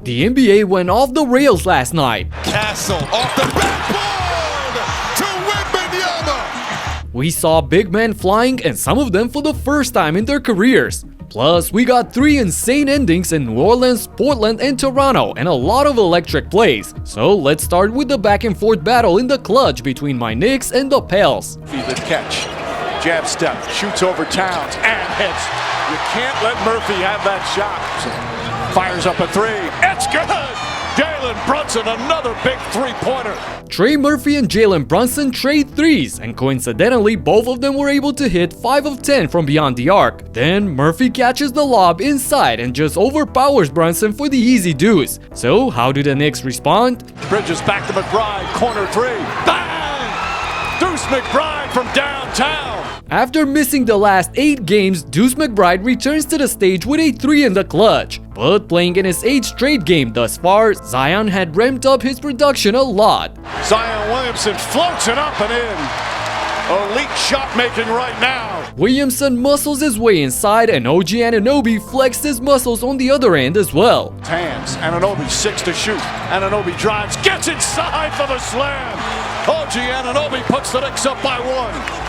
The NBA went off the rails last night. Castle off the backboard to Wembanyama. We saw big men flying, and some of them for the first time in their careers. Plus, we got 3 insane endings in New Orleans, Portland, and Toronto, and a lot of electric plays. So let's start with the back and forth battle in the clutch between my Knicks and the Pels. The catch, jab step, shoots over Towns, and hits. You can't let Murphy have that shot. Fires up a 3, it's good! Jalen Brunson, another big three-pointer. Trey Murphy and Jalen Brunson trade threes, and coincidentally, both of them were able to hit 5 of 10 from beyond the arc. Then Murphy catches the lob inside and just overpowers Brunson for the easy deuce. So how do the Knicks respond? Bridges back to McBride, corner 3, bang! Deuce McBride from downtown. After missing the last 8 games, Deuce McBride returns to the stage with a 3 in the clutch. But playing in his 8th straight game thus far, Zion had ramped up his production a lot. Zion Williamson floats it up and in. Elite shot making right now. Williamson muscles his way inside, and OG Anunoby flexed his muscles on the other end as well. Hands, Anunoby 6 to shoot. Anunoby drives, gets inside for the slam. OG Anunoby puts the Knicks up by 1.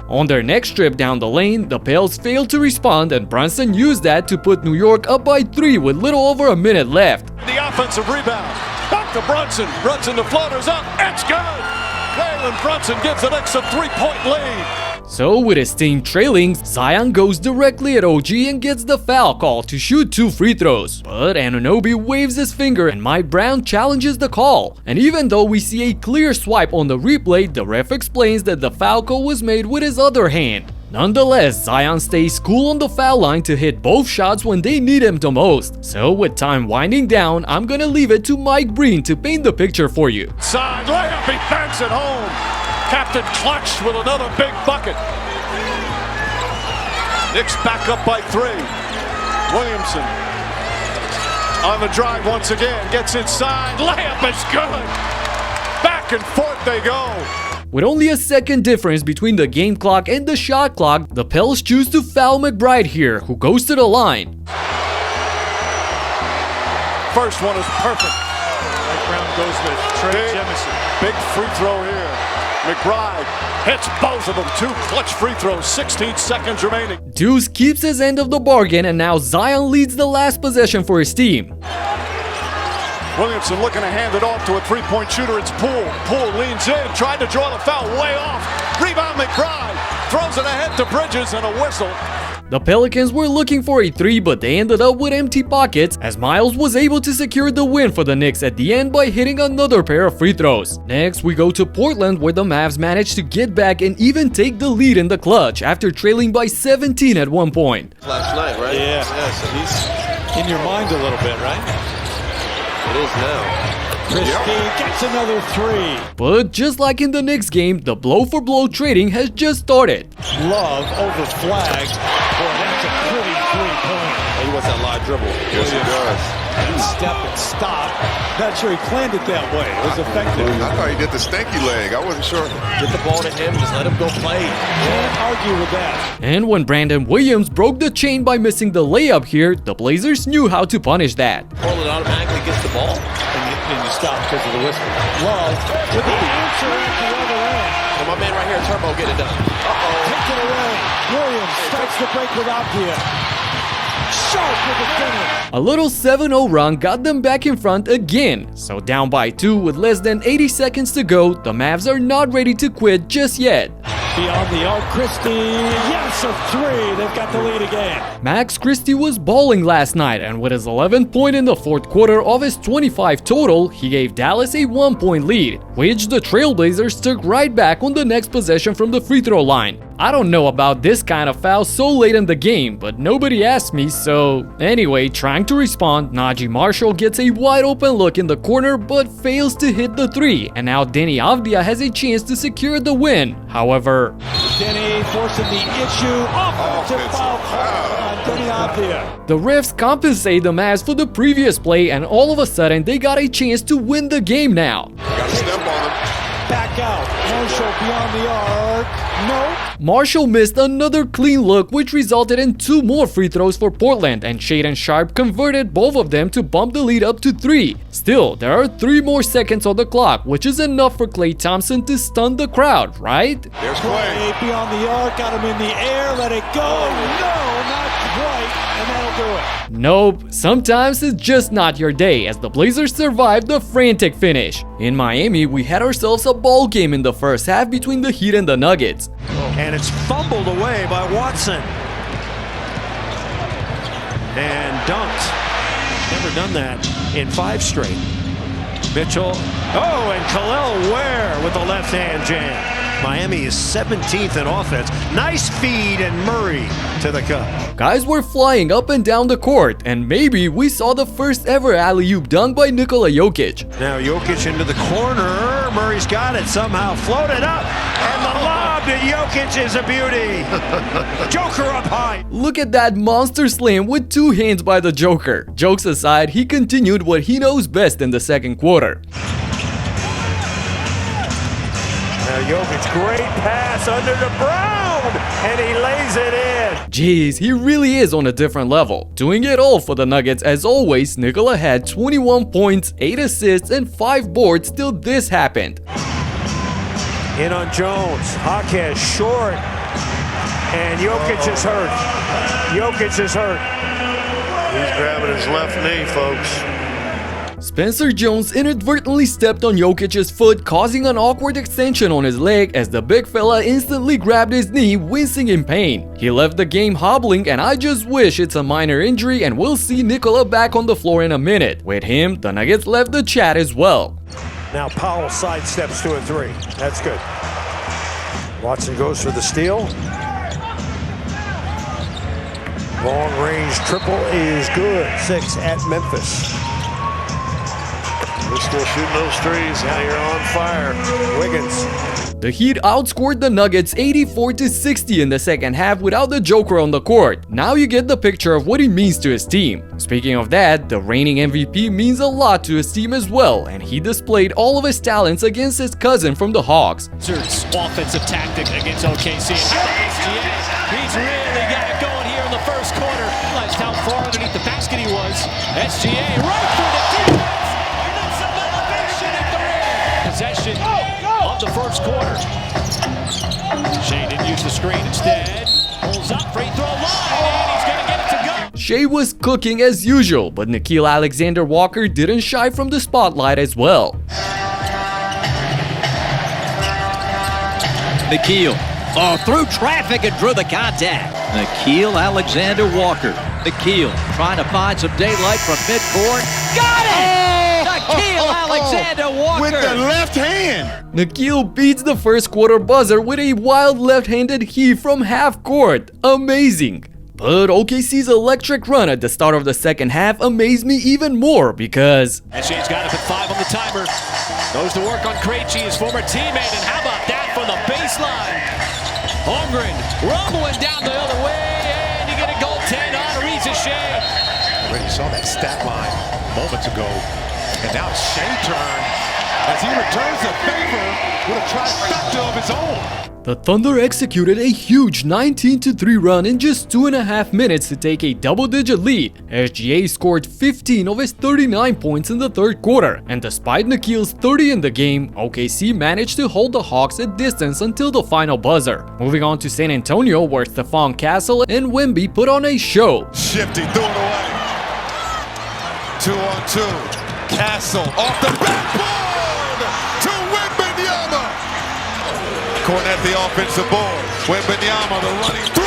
On their next trip down the lane, the Pels failed to respond, and Brunson used that to put New York up by 3 with little over a minute left. The offensive rebound, back to Brunson. Brunson, the floater's up, it's good! Jalen Brunson gives the Knicks a 3-point lead. So with his team trailing, Zion goes directly at OG and gets the foul call to shoot 2 free throws. But Anunoby waves his finger and Mike Brown challenges the call. And even though we see a clear swipe on the replay, the ref explains that the foul call was made with his other hand. Nonetheless, Zion stays cool on the foul line to hit both shots when they need him the most. So with time winding down, I'm gonna leave it to Mike Breen to paint the picture for you. Side layup, he banks it home. Captain Clutch with another big bucket. Knicks back up by 3. Williamson on the drive once again, gets inside, layup is good. Back and forth they go. With only a second difference between the game clock and the shot clock, the Pels choose to foul McBride here, who goes to the line. First one is perfect. Mike Brown goes with Trey Jemison. Big free throw here. McBride hits both of them. 2 clutch free throws, 16 seconds remaining. Deuce keeps his end of the bargain, and now Zion leads the last possession for his team. Williamson looking to hand it off to a 3-point shooter. It's Poole. Poole leans in, tried to draw the foul, way off. Rebound McBride, throws it ahead to Bridges and a whistle. The Pelicans were looking for a 3, but they ended up with empty pockets, as Miles was able to secure the win for the Knicks at the end by hitting another pair of free throws. Next, we go to Portland, where the Mavs managed to get back and even take the lead in the clutch after trailing by 17 at one point. Last night, right? Yeah, so he's in your mind a little bit, right? It is now. Christie gets another 3. But just like in the Knicks game, the blow-for-blow trading has just started. Love over flag. Boy, that's a pretty three-pointer. He wants that live dribble. Yes, he does. Step and stop. Not sure he planned it that way. It was effective. I thought he did the stanky leg. I wasn't sure. Get the ball to him. Just let him go play. Can't argue with that. And when Brandon Williams broke the chain by missing the layup here, the Blazers knew how to punish that. Portland automatically gets the ball. And you stop because of the whistle. Love with the answer at the other end. And my man right here, Turbo, get it done. Takes it away. Williams starts the break with Apia. Sharp with the finish. A little 7-0 run got them back in front again. So down by 2 with less than 80 seconds to go, the Mavs are not ready to quit just yet. Beyond the arc, Christie, yes, a 3. They've got the lead again. Max Christie was balling last night, and with his 11th point in the 4th quarter of his 25 total, he gave Dallas a 1-point lead, which the Trailblazers took right back on the next possession from the free throw line. I don't know about this kind of foul so late in the game, but nobody asked me, so anyway, trying to respond, Najee Marshall gets a wide open look in the corner but fails to hit the 3, and now Deni Avdija has a chance to secure the win. However, Deni forcing the issue. Offensive foul on Deni Avdija. The refs compensate the Mavs for the previous play, and all of a sudden they got a chance to win the game now. Got to step on him. Back out. Marshall beyond the arc. Nope. Marshall missed another clean look, which resulted in 2 more free throws for Portland, and Shaedon Sharpe converted both of them to bump the lead up to 3. Still, there are 3 more seconds on the clock, which is enough for Klay Thompson to stun the crowd, right? There's Klay. Beyond the arc, got him in the air, let it go. No, not quite, and that'll do it. Nope, sometimes it's just not your day, as the Blazers survived the frantic finish. In Miami, we had ourselves a ball game in the first half between the Heat and the Nuggets. And it's fumbled away by Watson. And dunked. Never done that in 5 straight. Mitchell. Oh, and Khalil Ware with the left-hand jam. Miami is 17th in offense. Nice feed, and Murray to the cup. Guys were flying up and down the court, and maybe we saw the first ever alley-oop dunk by Nikola Jokic. Now Jokic into the corner. Murray's got it, somehow floated up. And the lob to Jokic is a beauty. Joker up high. Look at that monster slam with 2 hands by the Joker. Jokes aside, he continued what he knows best in the second quarter. Now Jokic, great pass under to Brown, and he lays it in. Jeez, he really is on a different level. Doing it all for the Nuggets as always, Nikola had 21 points, 8 assists, and 5 boards till this happened. In on Jones, Hawkes short, and Jokic is hurt. Jokic is hurt. He's grabbing his left knee, folks. Spencer Jones inadvertently stepped on Jokic's foot, causing an awkward extension on his leg as the big fella instantly grabbed his knee, wincing in pain. He left the game hobbling, and I just wish it's a minor injury and we'll see Nikola back on the floor in a minute. With him, the Nuggets left the chat as well. Now Powell sidesteps to a 3. That's good. Watson goes for the steal. Long range triple is good. 6 at Memphis. We're still shooting those threes. Now you're on fire. Wiggins. The Heat outscored the Nuggets 84-60 in the second half without the Joker on the court. Now you get the picture of what he means to his team. Speaking of that, the reigning MVP means a lot to his team as well, and he displayed all of his talents against his cousin from the Hawks. Offensive tactic against OKC. He's really got it going here in the first quarter. Realized how far underneath the basket he was. SGA right through the defense. Possession of the first quarter. Shea didn't use the screen instead. Pulls up, free throw line, and he's going to get it to go. Shea was cooking as usual, but Nickeil Alexander-Walker didn't shy from the spotlight as well. Nickeil. Oh, through traffic and drew the contact. Nickeil Alexander-Walker. Nickeil trying to find some daylight from midcourt. Got it! Nickeil Alexander-Walker With the left hand. Nickeil beats the first quarter buzzer with a wild left-handed heave from half court. Amazing. But OKC's electric run at the start of the second half amazed me even more because SGA's got it at 5 on the timer. Goes to work on Krejci, his former teammate, and how about that from the baseline? Holmgren rumbling down the other way, and you get a goaltend on Ariza Shea. Already saw that stat line moments ago, and now it's Shea's turn as he returns the favor with a trifecta of his own. the Thunder executed a huge 19-3 run in just 2.5 minutes to take a double-digit lead. SGA scored 15 of his 39 points in the third quarter, and despite Nickeil's 30 in the game, OKC managed to hold the Hawks at distance until the final buzzer. Moving on to San Antonio, where Stephon Castle and Wemby put on a show. Shifty, threw it away. 2-on-2. Castle off the backboard to Wembanyama. Cornet the offensive board. Wembanyama the running three.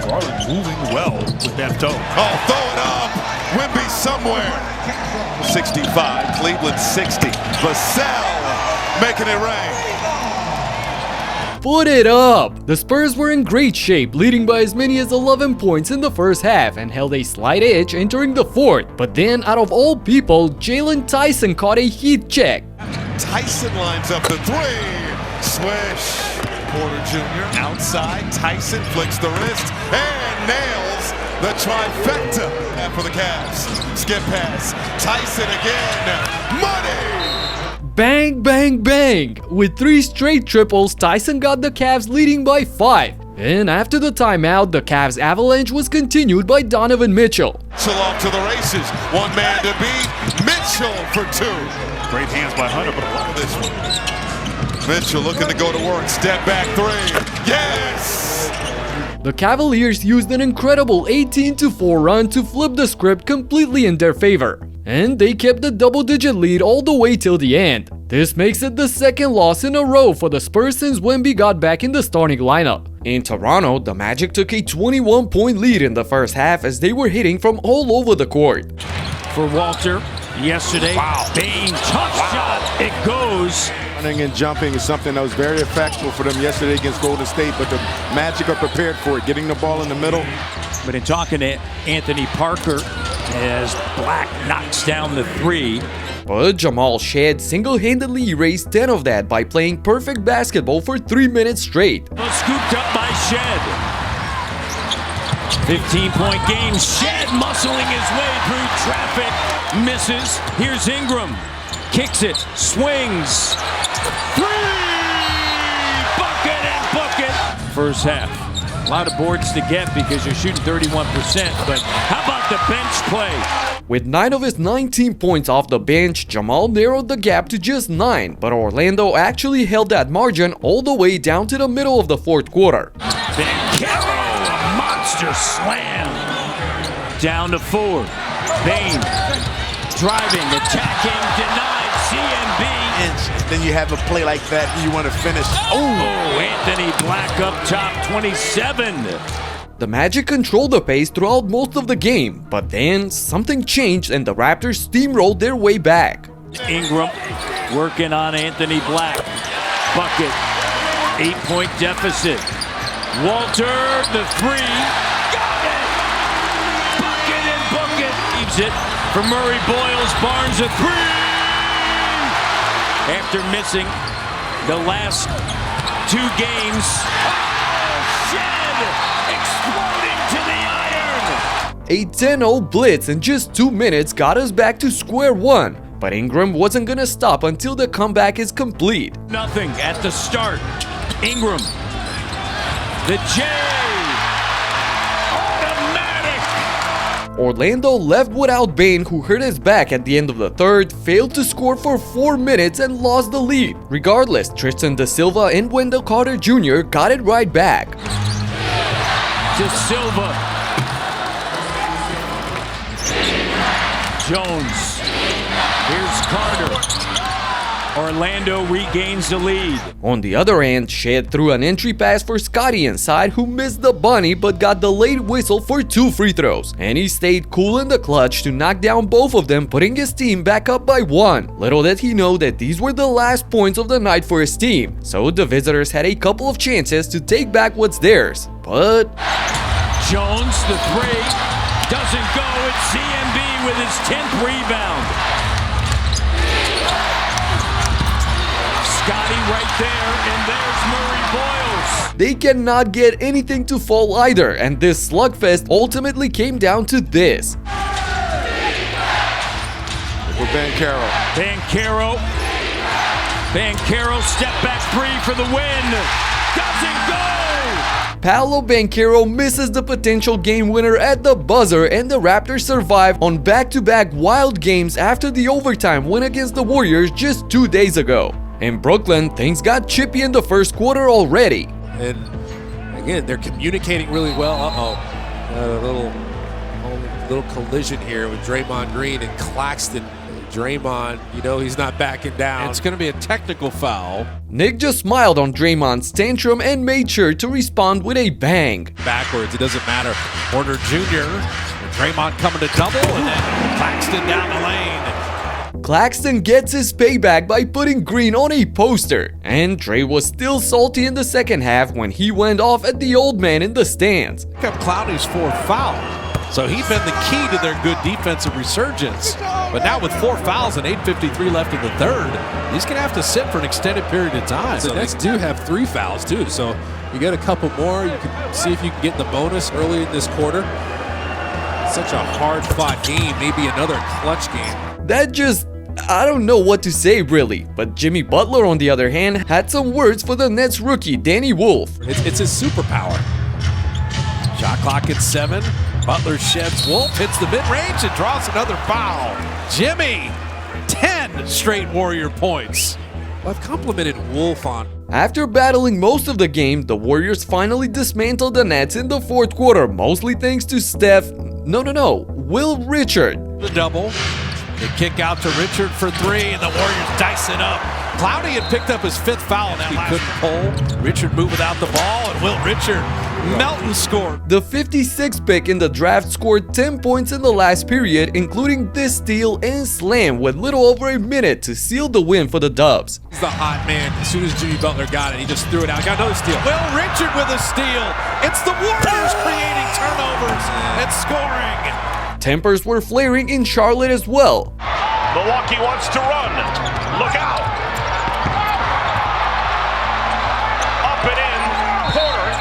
Garland moving well with that toe. Oh, throw it up. Wemby somewhere. 65, Cleveland 60. Vassell making it rain. Put it up! The Spurs were in great shape, leading by as many as 11 points in the first half and held a slight edge entering the fourth. But then, out of all people, Jalen Tyson caught a heat check. Tyson lines up the three. Swish. Porter Jr. outside. Tyson flicks the wrist and nails the trifecta for the Cavs. Skip pass. Tyson again. Money! Bang, bang, bang! With 3 straight triples, Tyson got the Cavs leading by 5. And after the timeout, the Cavs avalanche was continued by Donovan Mitchell. Mitchell off to the races. One man to beat. Mitchell for 2. Great hands by Hunter, but a lot of This one. Mitchell looking to go to work. Step back 3. Yes! The Cavaliers used an incredible 18-4 run to flip the script completely in their favor. And they kept the double-digit lead all the way till the end. This makes it the second loss in a row for the Spurs since Wemby got back in the starting lineup. In Toronto, the Magic took a 21-point lead in the first half as they were hitting from all over the court. For Walter, yesterday, Bane, tough shot, it goes. running and jumping is something that was very effective for them yesterday against Golden State, but the Magic are prepared for it, getting the ball in the middle. But in talking to Anthony Parker, as Black knocks down the 3. But Jamal Shead single-handedly erased 10 of that by playing perfect basketball for 3 minutes straight. Scooped up by Shead. 15-point game. Shead muscling his way through traffic. Misses. Here's Ingram. Kicks it. Swings. 3! Bucket and bucket. First half. A lot of boards to get because you're shooting 31%. But how about the bench play? With 9 of his 19 points off the bench, Jamal narrowed the gap to just 9, but Orlando actually held that margin all the way down to the middle of the fourth quarter. Banchero, a monster slam. Down to 4. Bane driving, attacking, denied. CMB. Then you have a play like that, you want to finish. Oh, Anthony Black up top, 27. The Magic controlled the pace throughout most of the game, but then something changed and the Raptors steamrolled their way back. Ingram working on Anthony Black. Bucket. 8-point deficit. Walter, the 3. Got it! Bucket and bucket. Leaves it for Murray Boyles. Barnes, a 3. After missing the last 2 games. Shed exploding to the iron. A 10-0 blitz in just 2 minutes got us back to square one, but Ingram wasn't gonna stop until the comeback is complete. Nothing at the start. Ingram. The J. Automatic. Orlando left without Bane, who hurt his back at the end of the third, failed to score for 4 minutes and lost the lead. Regardless, Tristan Da Silva and Wendell Carter Jr. got it right back. Da Silva. Jones. Here's Carter. Orlando regains the lead. On the other end, Shead threw an entry pass for Scottie inside, who missed the bunny but got the late whistle for 2 free throws. And he stayed cool in the clutch to knock down both of them, putting his team back up by 1. Little did he know that these were the last points of the night for his team, so the visitors had a couple of chances to take back what's theirs. But Jones, the 3, doesn't go. It's CMB with his 10th rebound. Scottie right there, and there's Murray Boyles. they cannot get anything to fall either, and this slugfest ultimately came down to this. For Banchero, step back 3 for the win. Doesn't go! Paolo Banchero misses the potential game winner at the buzzer, and the Raptors survive on back-to-back wild games after the overtime win against the Warriors just 2 days ago. In Brooklyn, things got chippy in the first quarter already. And again, they're communicating really well. A little collision here with Draymond Green and Claxton. Draymond, he's not backing down. It's going to be a technical foul. Nick just smiled on Draymond's tantrum and made sure to respond with a bang. Backwards, it doesn't matter. Porter Jr., Draymond coming to double, and then Claxton down the lane. Claxton gets his payback by putting Green on a poster, and Trey was still salty in the second half when he went off at the old man in the stands. Pick up Clowney's 4th foul. So he's been the key to their good defensive resurgence. But now with 4 fouls and 8:53 left in the third, he's going to have to sit for an extended period of time. The Knicks do have 3 fouls too, so you get a couple more. You can see if you can get the bonus early in this quarter. Such a hard-fought game, maybe another clutch game. That just I don't know what to say really, but Jimmy Butler on the other hand had some words for the Nets rookie Danny Wolf. It's his superpower. Shot clock at 7. Butler sheds. Wolf hits the mid-range and draws another foul. Jimmy, 10 straight Warrior points. Well, I've complimented Wolf on. After battling most of the game, the Warriors finally dismantled the Nets in the fourth quarter, mostly thanks to Will Richard. The double. They kick out to Richard for 3, and the Warriors dice it up. Cloudy had picked up his 5th foul, and he couldn't pull. Richard moved without the ball, and Will Richard Melton scored. The 56th pick in the draft scored 10 points in the last period, including this steal and slam with little over a minute to seal the win for the Dubs. He's the hot man. As soon as Jimmy Butler got it, he just threw it out. Got another steal. Will Richard with a steal. It's the Warriors creating turnovers and scoring. Tempers were flaring in Charlotte as well. Milwaukee wants to run. Look out. Up and in. Porter.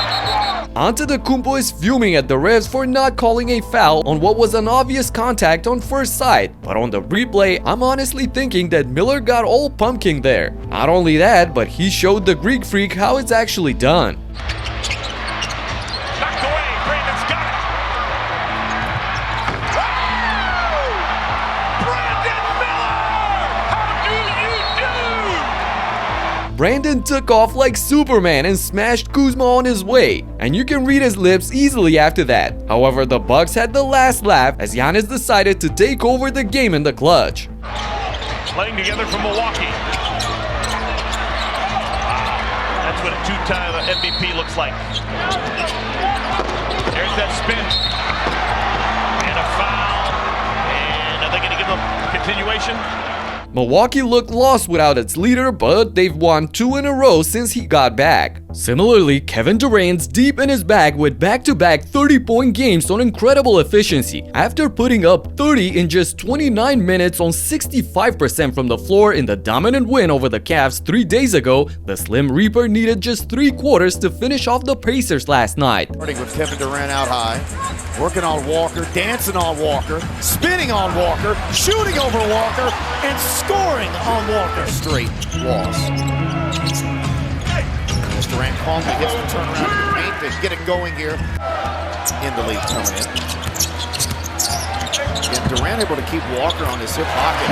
Antetokounmpo is fuming at the refs for not calling a foul on what was an obvious contact on first sight, but on the replay, I'm honestly thinking that Miller got all pumpkin there. Not only that, but he showed the Greek freak how it's actually done. Knocked away. Brandon's got it. Brandon Miller! How do you do? Brandon took off like Superman and smashed Kuzma on his way, and you can read his lips easily after that. However, the Bucks had the last laugh as Giannis decided to take over the game in the clutch. Playing together from Milwaukee. That's what a two-time MVP looks like. There's that spin. And a foul. And are they going to give them continuation? Milwaukee looked lost without its leader, but they've won 2 in a row since he got back. Similarly, Kevin Durant's deep in his bag with back-to-back 30-point games on incredible efficiency. After putting up 30 in just 29 minutes on 65% from the floor in the dominant win over the Cavs 3 days ago, the Slim Reaper needed just 3 quarters to finish off the Pacers last night. Starting with Kevin Durant out high, working on Walker, dancing on Walker, spinning on Walker, shooting over Walker, and scoring on Walker. Straight loss. Durant calmly hits the turnaround in the paint to get it going here in the lead coming in. And Durant able to keep Walker on his hip pocket.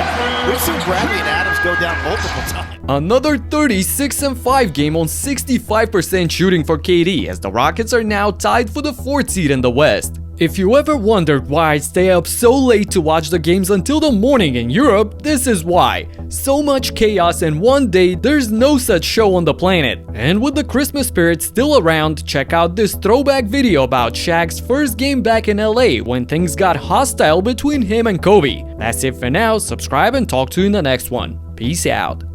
We've seen Bradley and Adams go down multiple times. Another 36-5 game on 65% shooting for KD as the Rockets are now tied for the 4th seed in the West. If you ever wondered why I stay up so late to watch the games until the morning in Europe, this is why. So much chaos in one day, there's no such show on the planet. And with the Christmas spirit still around, check out this throwback video about Shaq's first game back in LA when things got hostile between him and Kobe. That's it for now, subscribe and talk to you in the next one. Peace out.